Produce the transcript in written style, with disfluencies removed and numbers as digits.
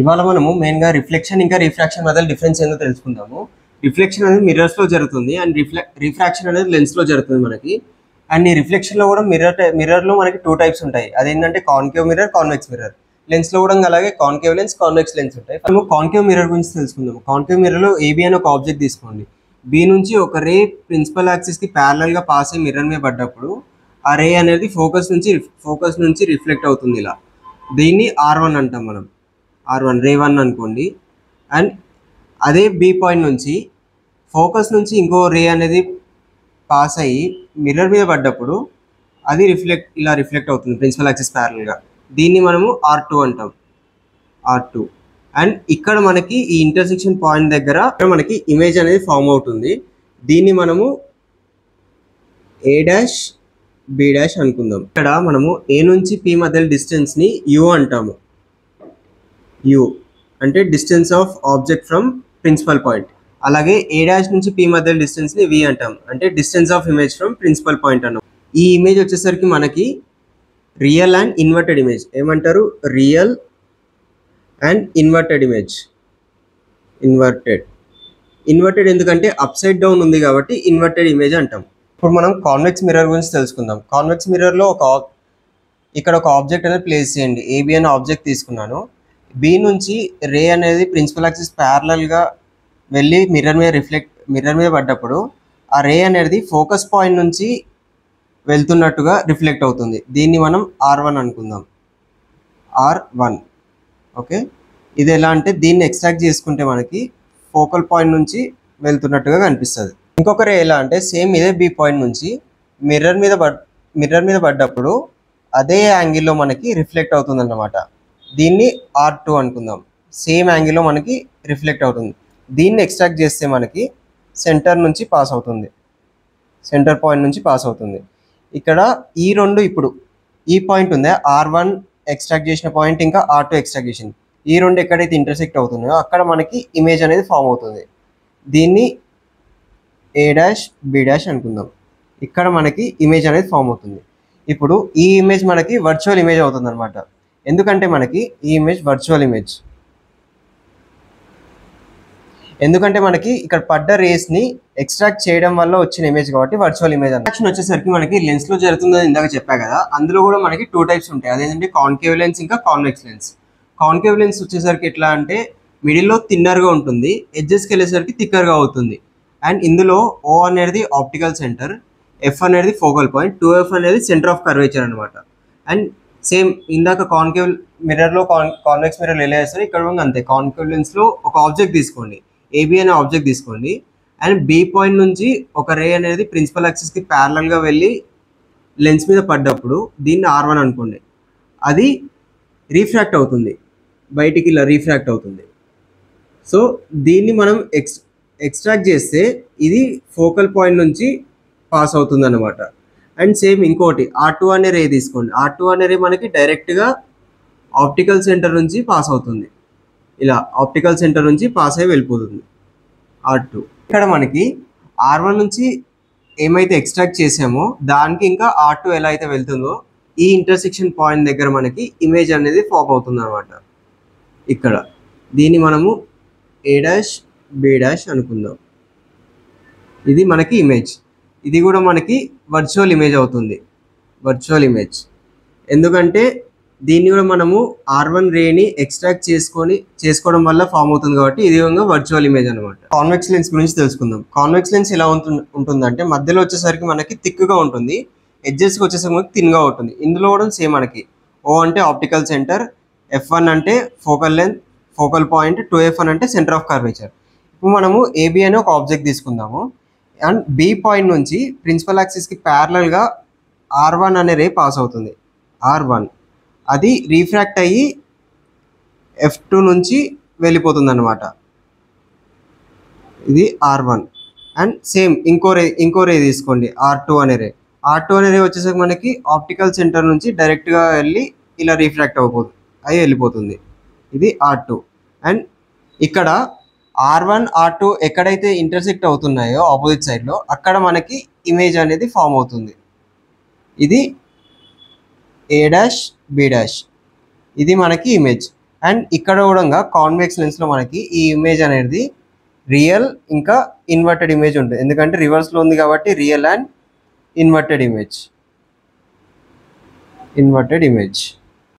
ఇవాళ మనము మెయిన్గా రిఫ్లెక్షన్ ఇంకా రిఫ్రాక్షన్ మధ్య డిఫరెన్స్ ఏందో తెలుసుకుందాము. రిఫ్లెక్షన్ అనేది మిర్రర్స్లో జరుగుతుంది అండ్ రిఫ్రాక్షన్ అనేది లెన్స్లో జరుగుతుంది మనకి. అండ్ ఈ రిఫ్లెక్షన్లో కూడా మిర్రర్లో మనకి 2 టైప్స్ ఉంటాయి. అదేంటంటే కాన్కేవ్ మిర్రర్, కాన్వెక్స్ మిర్రర్. లెన్స్లో కూడా అలాగే కాన్కేవ్ లెన్స్, కాన్వెక్స్ లెన్స్ ఉంటాయి. మనము కాన్కేవ్ మిర్రర్ గురించి తెలుసుకుందాము. కాన్కేవ్ మిర్రర్లో ఏబి అని ఒక ఆబ్జెక్ట్ తీసుకోండి. బి నుంచి ఒక రే ప్రిన్సిపల్ యాక్సిస్కి ప్యారలల్గా పాస్ అయ్యి మిర్రర్ మీద పడ్డప్పుడు ఆ రే అనేది ఫోకస్ నుంచి రిఫ్లెక్ట్ అవుతుంది ఇలా. దీన్ని R1 అంటాం మనం. R1 రే 1 అనుకోండి. అండ్ అదే బి పాయింట్ నుంచి ఫోకస్ నుంచి ఇంకో రే అనేది పాస్ అయ్యి మిర్రర్ మీద పడ్డప్పుడు అది ఇలా రిఫ్లెక్ట్ అవుతుంది ప్రిన్సిపల్ యాక్సిస్ ప్యారల్గా. దీన్ని మనము R2 అంటాం. R2. అండ్ ఇక్కడ మనకి ఈ ఇంటర్సెక్షన్ పాయింట్ దగ్గర మనకి ఇమేజ్ అనేది ఫామ్ అవుతుంది. దీన్ని మనము A డాష్ B డాష్ అనుకుందాం. ఇక్కడ మనము A నుంచి P మధ్య డిస్టెన్స్ని U అంటాము. U అంటే distance of object from principal point. అలాగే A డాష్ నుంచి P మధ్య డిస్టెన్స్ని V అంటాం. అంటే distance of image from principal point అన్నాం. ఈ ఇమేజ్ వచ్చేసరికి మనకి రియల్ అండ్ ఇన్వర్టెడ్ ఇమేజ్. ఏమంటారు? Real and inverted image. Inverted ఎందుకంటే అప్ సైడ్ డౌన్ ఉంది కాబట్టి ఇన్వర్టెడ్ ఇమేజ్ అంటాం. ఇప్పుడు మనం కాన్వెక్స్ మిర్రర్ గురించి తెలుసుకుందాం. కాన్వెక్స్ మిర్రర్లో ఇక్కడ ఒక ఆబ్జెక్ట్ అనేది ప్లేస్ చేయండి. ఏబి అనే ఆబ్జెక్ట్ తీసుకున్నాను. బి నుంచి రే అనేది ప్రిన్సిపల్ యాక్సిస్ ప్యారలల్గా వెళ్ళి మిర్రర్ మీద పడ్డప్పుడు ఆ రే అనేది ఫోకస్ పాయింట్ నుంచి వెళ్తున్నట్టుగా రిఫ్లెక్ట్ అవుతుంది. దీన్ని మనం R1 అనుకుందాం. R1. ఓకే. ఇది ఎలా అంటే దీన్ని ఎక్స్ట్రాక్ట్ చేసుకుంటే మనకి ఫోకల్ పాయింట్ నుంచి వెళ్తున్నట్టుగా కనిపిస్తుంది. ఇంకొక రే ఎలా అంటే సేమ్ ఇదే బి పాయింట్ నుంచి మిర్రర్ మీద పడ్డప్పుడు అదే యాంగిల్లో మనకి రిఫ్లెక్ట్ అవుతుంది అన్నమాట. దీన్ని R2 అనుకుందాం. సేమ్ యాంగిల్లో మనకి రిఫ్లెక్ట్ అవుతుంది. దీన్ని ఎక్స్ట్రాక్ట్ చేస్తే మనకి సెంటర్ పాయింట్ నుంచి పాస్ అవుతుంది. ఇక్కడ ఈ రెండు ఇప్పుడు ఈ పాయింట్ ఉంది R1 ఎక్స్ట్రాక్ట్ చేసిన పాయింట్ ఇంకా R2 ఎక్స్ట్రాక్ట్ చేసింది. ఈ రెండు ఎక్కడైతే ఇంటర్సెక్ట్ అవుతున్నాయో అక్కడ మనకి ఇమేజ్ అనేది ఫామ్ అవుతుంది. దీన్ని A డాష్ B డాష్ అనుకుందాం. ఇక్కడ మనకి ఇమేజ్ అనేది ఫామ్ అవుతుంది. ఇప్పుడు ఈ ఇమేజ్ మనకి వర్చువల్ ఇమేజ్ అవుతుంది అనమాట. ఎందుకంటే మనకి ఈ ఇమేజ్ వర్చువల్ ఇమేజ్. ఎందుకంటే మనకి ఇక్కడ పడ్డ రేస్ని ఎక్స్ట్రాక్ట్ చేయడం వల్ల వచ్చిన ఇమేజ్ కాబట్టి వర్చువల్ ఇమేజ్ అన్న. యాక్షన్ వచ్చేసరికి మనకి లెన్స్లో జరుగుతుందని ఇందాక చెప్పా కదా. అందులో కూడా మనకి 2 టైప్స్ ఉంటాయి. అదేంటంటే కాన్కేవ్ లెన్స్ ఇంకా కాన్వెక్స్ లెన్స్. కాన్కేవ్ లెన్స్ వచ్చేసరికి ఎట్లా అంటే మిడిల్లో థిన్నర్గా ఉంటుంది, ఎడ్జెస్కి వెళ్ళేసరికి థిక్కర్గా అవుతుంది. అండ్ ఇందులో O అనేది ఆప్టికల్ సెంటర్, F అనేది ఫోకల్ పాయింట్, 2F అనేది సెంటర్ ఆఫ్ కర్వేచర్ అనమాట. అండ్ సేమ్ ఇందాక కాన్కేవ్ మిర్రర్లో కాన్వెక్స్ మిర్రర్ ఎలా చేస్తారు ఇక్కడ కూడా అంతే. కాన్కేవ్ లెన్స్లో ఒక ఆబ్జెక్ట్ తీసుకోండి, ఏబి అనే ఆబ్జెక్ట్ తీసుకోండి. అండ్ బి పాయింట్ నుంచి ఒక రే అనేది ప్రిన్సిపల్ యాక్సిస్కి ప్యారలల్గా వెళ్ళి లెన్స్ మీద పడ్డప్పుడు దీన్ని R1 అనుకోండి. అది రీఫ్రాక్ట్ అవుతుంది, బయటికి ఇలా రీఫ్రాక్ట్ అవుతుంది. సో దీన్ని మనం ఎక్స్ట్రాక్ట్ చేస్తే ఇది ఫోకల్ పాయింట్ నుంచి పాస్ అవుతుంది అన్నమాట. అండ్ సేమ్ ఇంకోటి R2 అనే రే తీసుకోండి. R2 అనే రే మనకి డైరెక్ట్గా ఆప్టికల్ సెంటర్ నుంచి పాస్ అవుతుంది. ఇలా ఆప్టికల్ సెంటర్ నుంచి పాస్ అయ్యి వెళ్ళిపోతుంది R2. ఇక్కడ మనకి R1 నుంచి ఏమైతే ఎక్స్ట్రాక్ట్ చేసామో దానికి ఇంకా R2 ఎలా అయితే వెళ్తుందో ఈ ఇంటర్సెక్షన్ పాయింట్ దగ్గర మనకి ఇమేజ్ అనేది ఫామ్ అవుతుంది అనమాట. ఇక్కడ దీన్ని మనము A డాష్ B డాష్ అనుకుందాం. ఇది మనకి ఇమేజ్. ఇది కూడా మనకి వర్చువల్ ఇమేజ్ అవుతుంది. వర్చువల్ ఇమేజ్ ఎందుకంటే దీన్ని కూడా మనము R1 రేని ఎక్స్ట్రాక్ట్ చేసుకోవడం వల్ల ఫామ్ అవుతుంది కాబట్టి ఇది విధంగా వర్చువల్ ఇమేజ్ అనమాట. కాన్వెక్స్ లెన్స్ గురించి తెలుసుకుందాం. కాన్వెక్స్ లెన్స్ ఎలా ఉంటుందంటే మధ్యలో వచ్చేసరికి మనకి థిక్గా ఉంటుంది, ఎడ్జెస్కి వచ్చేసరికి మనకి థిన్గా ఉంటుంది. ఇందులో కూడా సేమ్ మనకి O అంటే ఆప్టికల్ సెంటర్, F1 అంటే ఫోకల్ పాయింట్, 2F1 అంటే సెంటర్ ఆఫ్ కర్వేచర్. ఇప్పుడు మనము AB అనే ఒక ఆబ్జెక్ట్ తీసుకుందాము. అండ్ B పాయింట్ నుంచి ప్రిన్సిపల్ యాక్సిస్కి ప్యారలల్గా R1 అనే రే పాస్ అవుతుంది. R1 అది రీఫ్రాక్ట్ అయ్యి F2 నుంచి వెళ్ళిపోతుంది అన్నమాట. ఇది R1. అండ్ సేమ్ ఇంకో రే తీసుకోండి, R2 అనే రే. R2 అనే రే వచ్చేసరికి మనకి ఆప్టికల్ సెంటర్ నుంచి డైరెక్ట్గా వెళ్ళి ఇలా రీఫ్రాక్ట్ అయ్యి వెళ్ళిపోతుంది. ఇది R2. అండ్ ఇక్కడ R1 R2 ఎక్కడైతే ఇంటర్సెక్ట్ అవుతున్నాయో ఆపోజిట్ సైడ్లో అక్కడ మనకి ఇమేజ్ అనేది ఫామ్ అవుతుంది. ఇది A డాష్ B డాష్. ఇది మనకి ఇమేజ్. అండ్ ఇక్కడ కూడా కాన్వెక్స్ లెన్స్లో మనకి ఈ ఇమేజ్ అనేది రియల్ ఇంకా ఇన్వర్టెడ్ ఇమేజ్ ఉంటుంది, ఎందుకంటే రివర్స్లో ఉంది కాబట్టి రియల్ అండ్ ఇన్వర్టెడ్ ఇమేజ్.